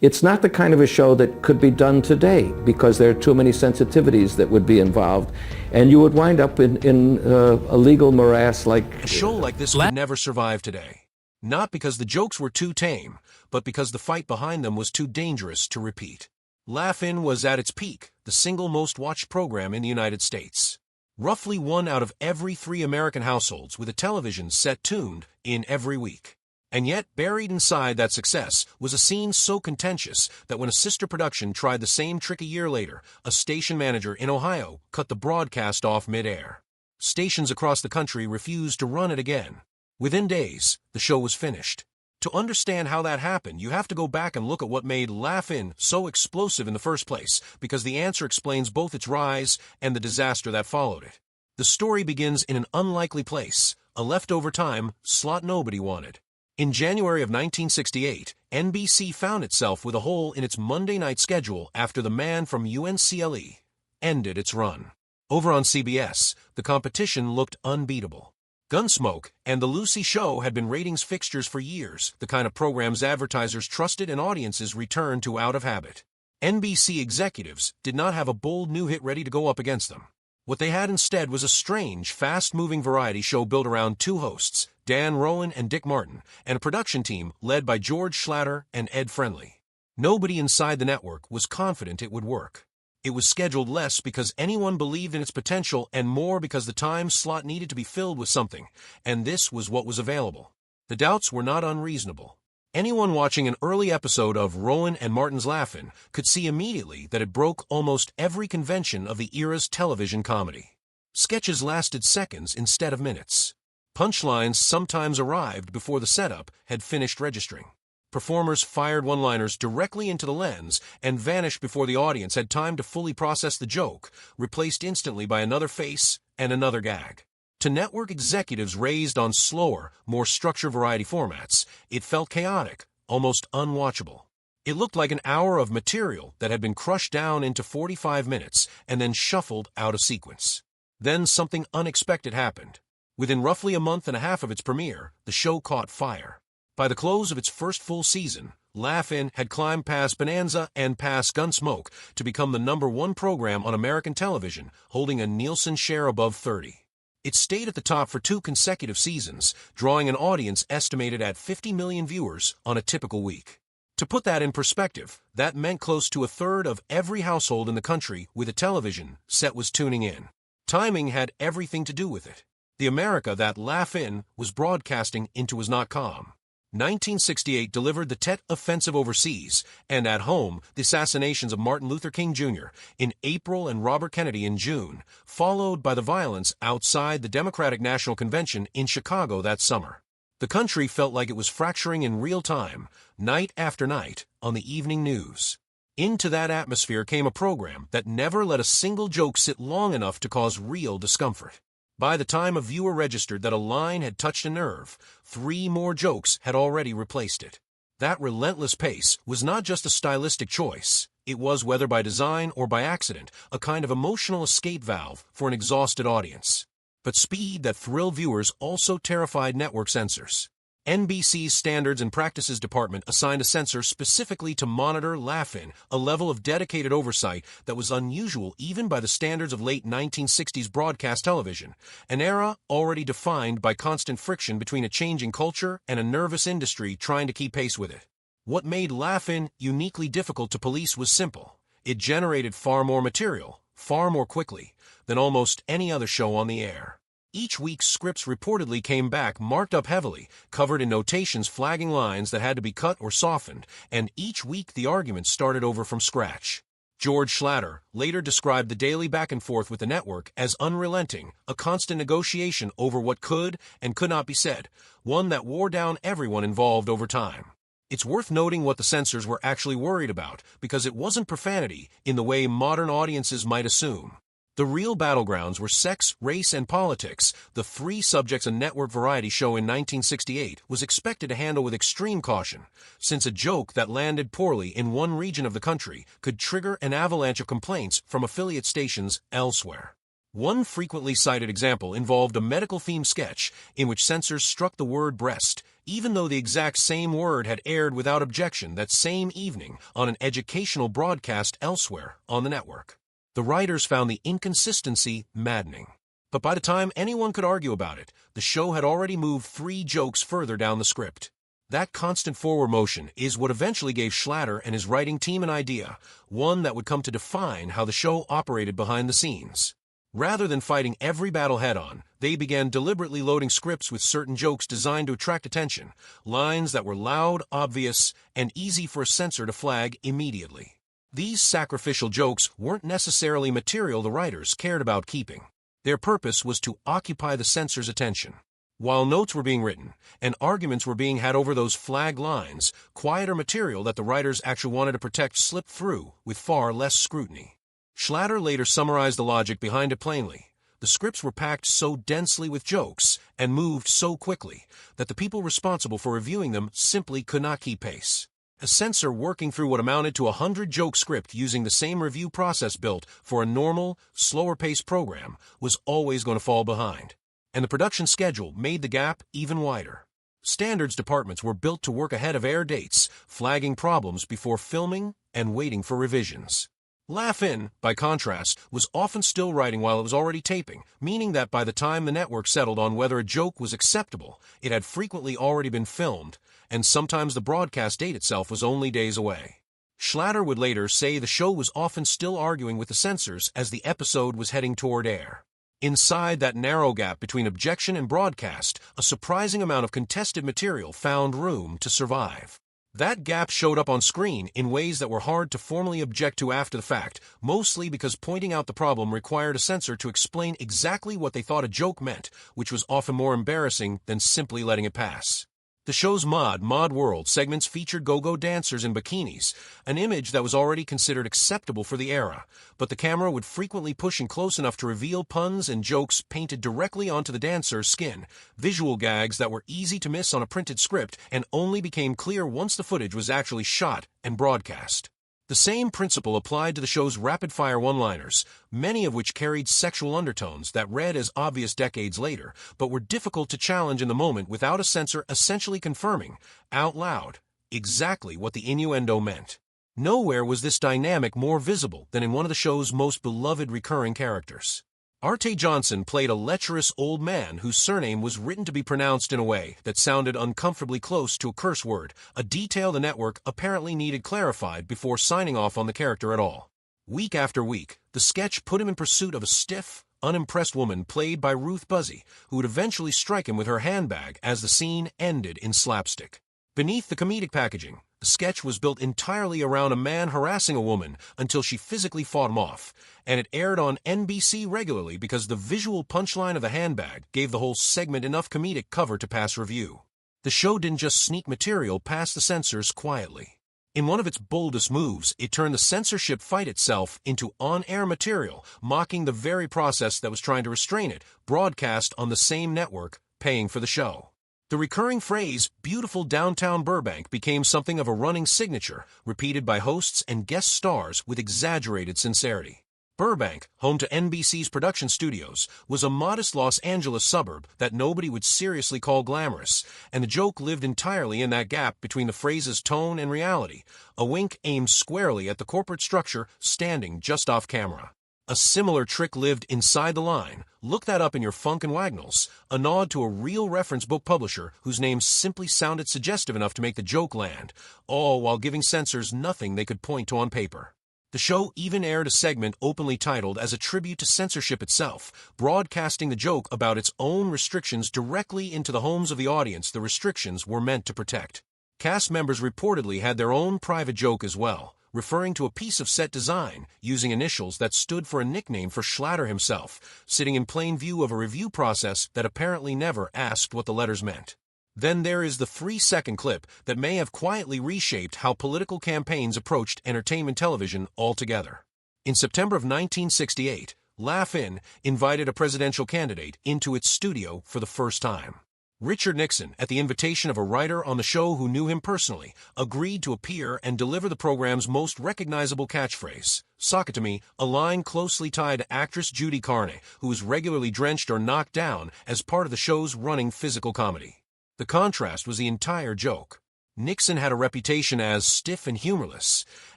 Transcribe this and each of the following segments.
It's not the kind of a show that could be done today because there are too many sensitivities that would be involved, and you would wind up in a legal morass like... A show like this would never survive today. Not because the jokes were too tame, but because the fight behind them was too dangerous to repeat. Laugh-In was at its peak, the single most watched program in the United States. Roughly 1 out of every 3 American households with a television set tuned in every week. And yet, buried inside that success was a scene so contentious that when a sister production tried the same trick a year later, a station manager in Ohio cut the broadcast off mid-air. Stations across the country refused to run it again. Within days, the show was finished. To understand how that happened, you have to go back and look at what made Laugh-In so explosive in the first place, because the answer explains both its rise and the disaster that followed it. The story begins in an unlikely place, a leftover time slot nobody wanted. In January of 1968, NBC found itself with a hole in its Monday night schedule after The Man from UNCLE ended its run. Over on CBS, the competition looked unbeatable. Gunsmoke and The Lucy Show had been ratings fixtures for years, the kind of programs advertisers trusted and audiences returned to out of habit. NBC executives did not have a bold new hit ready to go up against them. What they had instead was a strange, fast-moving variety show built around 2 hosts, Dan Rowan and Dick Martin, and a production team led by George Schlatter and Ed Friendly. Nobody inside the network was confident it would work. It was scheduled less because anyone believed in its potential and more because the time slot needed to be filled with something, and this was what was available. The doubts were not unreasonable. Anyone watching an early episode of Rowan and Martin's Laugh-In could see immediately that it broke almost every convention of the era's television comedy. Sketches lasted seconds instead of minutes. Punchlines sometimes arrived before the setup had finished registering. Performers fired one-liners directly into the lens and vanished before the audience had time to fully process the joke, replaced instantly by another face and another gag. To network executives raised on slower, more structured variety formats, it felt chaotic, almost unwatchable. It looked like an hour of material that had been crushed down into 45 minutes and then shuffled out of sequence. Then something unexpected happened. Within roughly a month and a half of its premiere, the show caught fire. By the close of its first full season, Laugh-In had climbed past Bonanza and past Gunsmoke to become the #1 program on American television, holding a Nielsen share above 30. It stayed at the top for 2 consecutive seasons, drawing an audience estimated at 50 million viewers on a typical week. To put that in perspective, that meant close to a third of every household in the country with a television set was tuning in. Timing had everything to do with it. The America that Laugh-In was broadcasting into was not calm. 1968 delivered the Tet Offensive overseas, and at home, the assassinations of Martin Luther King Jr. in April and Robert Kennedy in June, followed by the violence outside the Democratic National Convention in Chicago that summer. The country felt like it was fracturing in real time, night after night, on the evening news. Into that atmosphere came a program that never let a single joke sit long enough to cause real discomfort. By the time a viewer registered that a line had touched a nerve, 3 more jokes had already replaced it. That relentless pace was not just a stylistic choice. It was, whether by design or by accident, a kind of emotional escape valve for an exhausted audience. But speed that thrilled viewers also terrified network censors. NBC's Standards and Practices Department assigned a censor specifically to monitor Laugh-In, a level of dedicated oversight that was unusual even by the standards of late 1960s broadcast television, an era already defined by constant friction between a changing culture and a nervous industry trying to keep pace with it. What made Laugh-In uniquely difficult to police was simple. It generated far more material, far more quickly, than almost any other show on the air. Each week's scripts reportedly came back marked up heavily, covered in notations flagging lines that had to be cut or softened, and each week the arguments started over from scratch. George Schlatter later described the daily back and forth with the network as unrelenting, a constant negotiation over what could and could not be said, one that wore down everyone involved over time. It's worth noting what the censors were actually worried about, because it wasn't profanity in the way modern audiences might assume. The real battlegrounds were sex, race, and politics, the 3 subjects a network variety show in 1968 was expected to handle with extreme caution, since a joke that landed poorly in one region of the country could trigger an avalanche of complaints from affiliate stations elsewhere. One frequently cited example involved a medical-themed sketch in which censors struck the word breast even though the exact same word had aired without objection that same evening on an educational broadcast elsewhere on the network. The writers found the inconsistency maddening. But by the time anyone could argue about it, the show had already moved 3 jokes further down the script. That constant forward motion is what eventually gave Schlatter and his writing team an idea, one that would come to define how the show operated behind the scenes. Rather than fighting every battle head-on, they began deliberately loading scripts with certain jokes designed to attract attention, lines that were loud, obvious, and easy for a censor to flag immediately. These sacrificial jokes weren't necessarily material the writers cared about keeping. Their purpose was to occupy the censor's attention. While notes were being written and arguments were being had over those flag lines, quieter material that the writers actually wanted to protect slipped through with far less scrutiny. Schlatter later summarized the logic behind it plainly. The scripts were packed so densely with jokes and moved so quickly that the people responsible for reviewing them simply could not keep pace. A censor working through what amounted to a 100-joke script using the same review process built for a normal, slower-paced program was always going to fall behind. And the production schedule made the gap even wider. Standards departments were built to work ahead of air dates, flagging problems before filming and waiting for revisions. Laugh-In, by contrast, was often still writing while it was already taping, meaning that by the time the network settled on whether a joke was acceptable, it had frequently already been filmed, and sometimes the broadcast date itself was only days away. Schlatter would later say the show was often still arguing with the censors as the episode was heading toward air. Inside that narrow gap between objection and broadcast, a surprising amount of contested material found room to survive. That gap showed up on screen in ways that were hard to formally object to after the fact, mostly because pointing out the problem required a censor to explain exactly what they thought a joke meant, which was often more embarrassing than simply letting it pass. The show's Mod World segments featured go-go dancers in bikinis, an image that was already considered acceptable for the era, but the camera would frequently push in close enough to reveal puns and jokes painted directly onto the dancer's skin, visual gags that were easy to miss on a printed script and only became clear once the footage was actually shot and broadcast. The same principle applied to the show's rapid-fire one-liners, many of which carried sexual undertones that read as obvious decades later, but were difficult to challenge in the moment without a censor essentially confirming, out loud, exactly what the innuendo meant. Nowhere was this dynamic more visible than in one of the show's most beloved recurring characters. Arte Johnson played a lecherous old man whose surname was written to be pronounced in a way that sounded uncomfortably close to a curse word, a detail the network apparently needed clarified before signing off on the character at all. Week after week, the sketch put him in pursuit of a stiff, unimpressed woman played by Ruth Buzzy, who would eventually strike him with her handbag as the scene ended in slapstick. Beneath the comedic packaging, the sketch was built entirely around a man harassing a woman until she physically fought him off, and it aired on NBC regularly because the visual punchline of the handbag gave the whole segment enough comedic cover to pass review. The show didn't just sneak material past the censors quietly. In one of its boldest moves, it turned the censorship fight itself into on-air material, mocking the very process that was trying to restrain it, broadcast on the same network, paying for the show. The recurring phrase, "beautiful downtown Burbank," became something of a running signature, repeated by hosts and guest stars with exaggerated sincerity. Burbank, home to NBC's production studios, was a modest Los Angeles suburb that nobody would seriously call glamorous, and the joke lived entirely in that gap between the phrase's tone and reality, a wink aimed squarely at the corporate structure standing just off camera. A similar trick lived inside the line. Look that up in your Funk and Wagnalls, a nod to a real reference book publisher whose name simply sounded suggestive enough to make the joke land, all while giving censors nothing they could point to on paper. The show even aired a segment openly titled as a tribute to censorship itself, broadcasting the joke about its own restrictions directly into the homes of the audience the restrictions were meant to protect. Cast members reportedly had their own private joke as well, referring to a piece of set design using initials that stood for a nickname for Schlatter himself, sitting in plain view of a review process that apparently never asked what the letters meant. Then there is the 3-second clip that may have quietly reshaped how political campaigns approached entertainment television altogether. In September of 1968, Laugh-In invited a presidential candidate into its studio for the first time. Richard Nixon, at the invitation of a writer on the show who knew him personally, agreed to appear and deliver the program's most recognizable catchphrase, "Sock it to me," a line closely tied to actress Judy Carney, who was regularly drenched or knocked down as part of the show's running physical comedy. The contrast was the entire joke. Nixon had a reputation as stiff and humorless,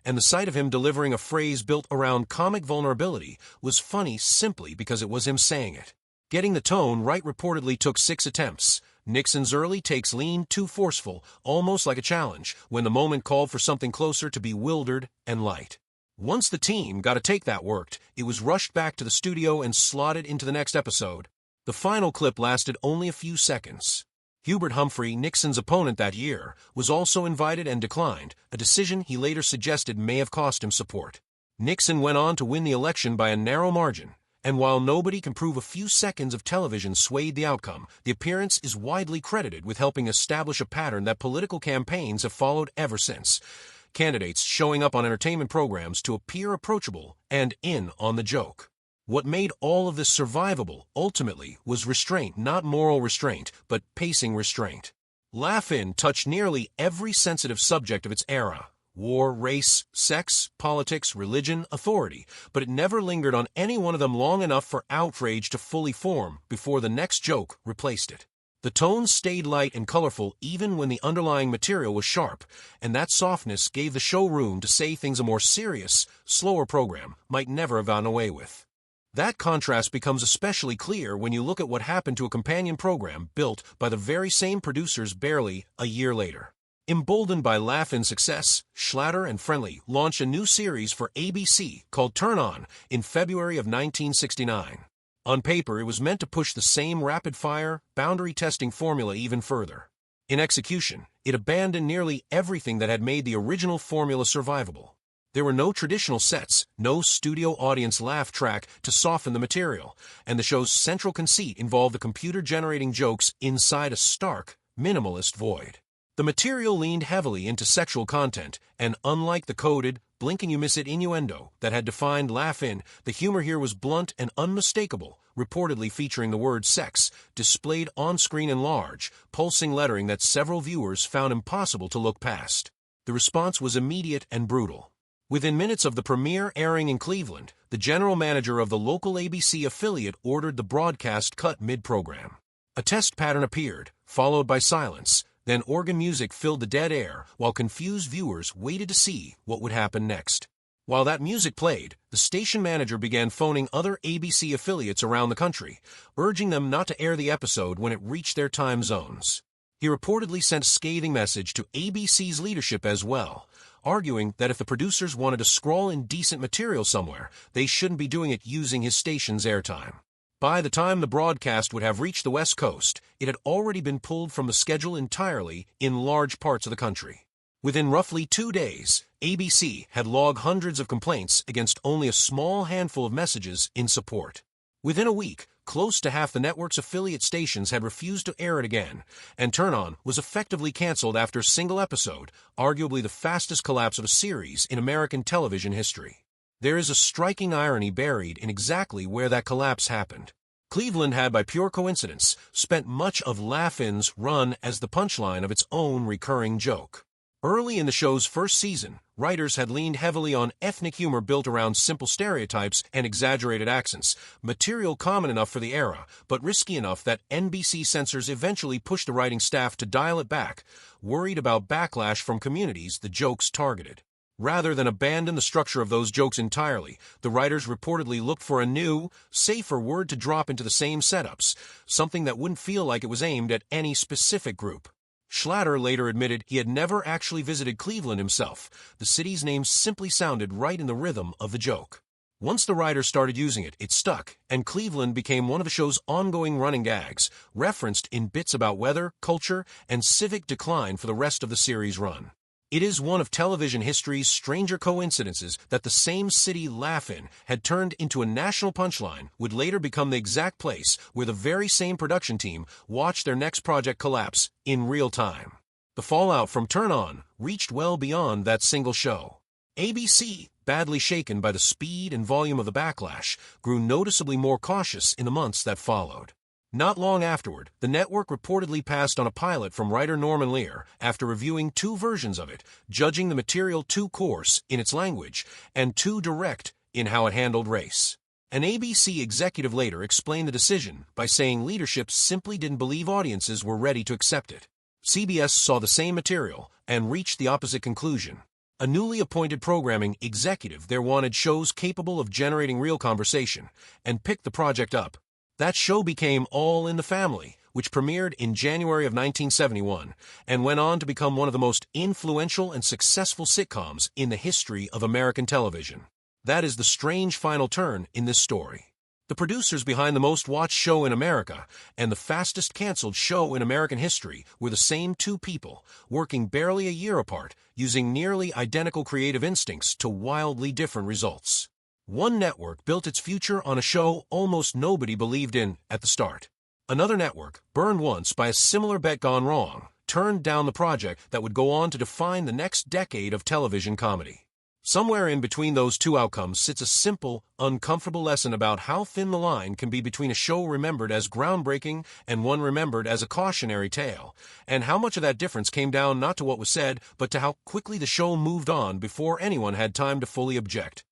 and the sight of him delivering a phrase built around comic vulnerability was funny simply because it was him saying it. Getting the tone right reportedly took 6 attempts. Nixon's early takes leaned too forceful, almost like a challenge, when the moment called for something closer to bewildered and light. Once the team got a take that worked, it was rushed back to the studio and slotted into the next episode. The final clip lasted only a few seconds. Hubert Humphrey, Nixon's opponent that year, was also invited and declined, a decision he later suggested may have cost him support. Nixon went on to win the election by a narrow margin, and while nobody can prove a few seconds of television swayed the outcome, the appearance is widely credited with helping establish a pattern that political campaigns have followed ever since. Candidates showing up on entertainment programs to appear approachable and in on the joke. What made all of this survivable, ultimately, was restraint, not moral restraint, but pacing restraint. Laugh-In touched nearly every sensitive subject of its era: war, race, sex, politics, religion, authority, but it never lingered on any one of them long enough for outrage to fully form before the next joke replaced it. The tones stayed light and colorful even when the underlying material was sharp, and that softness gave the show room to say things a more serious, slower program might never have gotten away with. That contrast becomes especially clear when you look at what happened to a companion program built by the very same producers barely a year later. Emboldened by Laugh-In's success, Schlatter and Friendly launched a new series for ABC called Turn On in February of 1969. On paper, it was meant to push the same rapid-fire, boundary-testing formula even further. In execution, it abandoned nearly everything that had made the original formula survivable. There were no traditional sets, no studio audience laugh track to soften the material, and the show's central conceit involved the computer generating jokes inside a stark, minimalist void. The material leaned heavily into sexual content, and unlike the coded, blink-and-you-miss-it innuendo that had defined Laugh-In, the humor here was blunt and unmistakable, reportedly featuring the word sex, displayed on-screen in large, pulsing lettering that several viewers found impossible to look past. The response was immediate and brutal. Within minutes of the premiere airing in Cleveland, the general manager of the local ABC affiliate ordered the broadcast cut mid-program. A test pattern appeared, followed by silence. Then organ music filled the dead air, while confused viewers waited to see what would happen next. While that music played, the station manager began phoning other ABC affiliates around the country, urging them not to air the episode when it reached their time zones. He reportedly sent a scathing message to ABC's leadership as well, arguing that if the producers wanted to scrawl in decent material somewhere, they shouldn't be doing it using his station's airtime. By the time the broadcast would have reached the West Coast, it had already been pulled from the schedule entirely in large parts of the country. Within roughly 2 days, ABC had logged hundreds of complaints against only a small handful of messages in support. Within a week, close to half the network's affiliate stations had refused to air it again, and Turn On was effectively canceled after a single episode, arguably the fastest collapse of a series in American television history. There is a striking irony buried in exactly where that collapse happened. Cleveland had, by pure coincidence, spent much of Laugh-In's run as the punchline of its own recurring joke. Early in the show's first season, writers had leaned heavily on ethnic humor built around simple stereotypes and exaggerated accents, material common enough for the era, but risky enough that NBC censors eventually pushed the writing staff to dial it back, worried about backlash from communities the jokes targeted. Rather than abandon the structure of those jokes entirely, the writers reportedly looked for a new, safer word to drop into the same setups, something that wouldn't feel like it was aimed at any specific group. Schlatter later admitted he had never actually visited Cleveland himself. The city's name simply sounded right in the rhythm of the joke. Once the writers started using it, it stuck, and Cleveland became one of the show's ongoing running gags, referenced in bits about weather, culture, and civic decline for the rest of the series' run. It is one of television history's stranger coincidences that the same city Laugh-In had turned into a national punchline would later become the exact place where the very same production team watched their next project collapse in real time. The fallout from Turn On reached well beyond that single show. ABC, badly shaken by the speed and volume of the backlash, grew noticeably more cautious in the months that followed. Not long afterward, the network reportedly passed on a pilot from writer Norman Lear after reviewing 2 versions of it, judging the material too coarse in its language and too direct in how it handled race. An ABC executive later explained the decision by saying leadership simply didn't believe audiences were ready to accept it. CBS saw the same material and reached the opposite conclusion. A newly appointed programming executive there wanted shows capable of generating real conversation and picked the project up. That show became All in the Family, which premiered in January of 1971 and went on to become one of the most influential and successful sitcoms in the history of American television. That is the strange final turn in this story. The producers behind the most watched show in America and the fastest canceled show in American history were the same two people, working barely a year apart, using nearly identical creative instincts to wildly different results. One network built its future on a show almost nobody believed in at the start. Another network, burned once by a similar bet gone wrong, turned down the project that would go on to define the next decade of television comedy. Somewhere in between those two outcomes sits a simple, uncomfortable lesson about how thin the line can be between a show remembered as groundbreaking and one remembered as a cautionary tale, and how much of that difference came down not to what was said, but to how quickly the show moved on before anyone had time to fully object.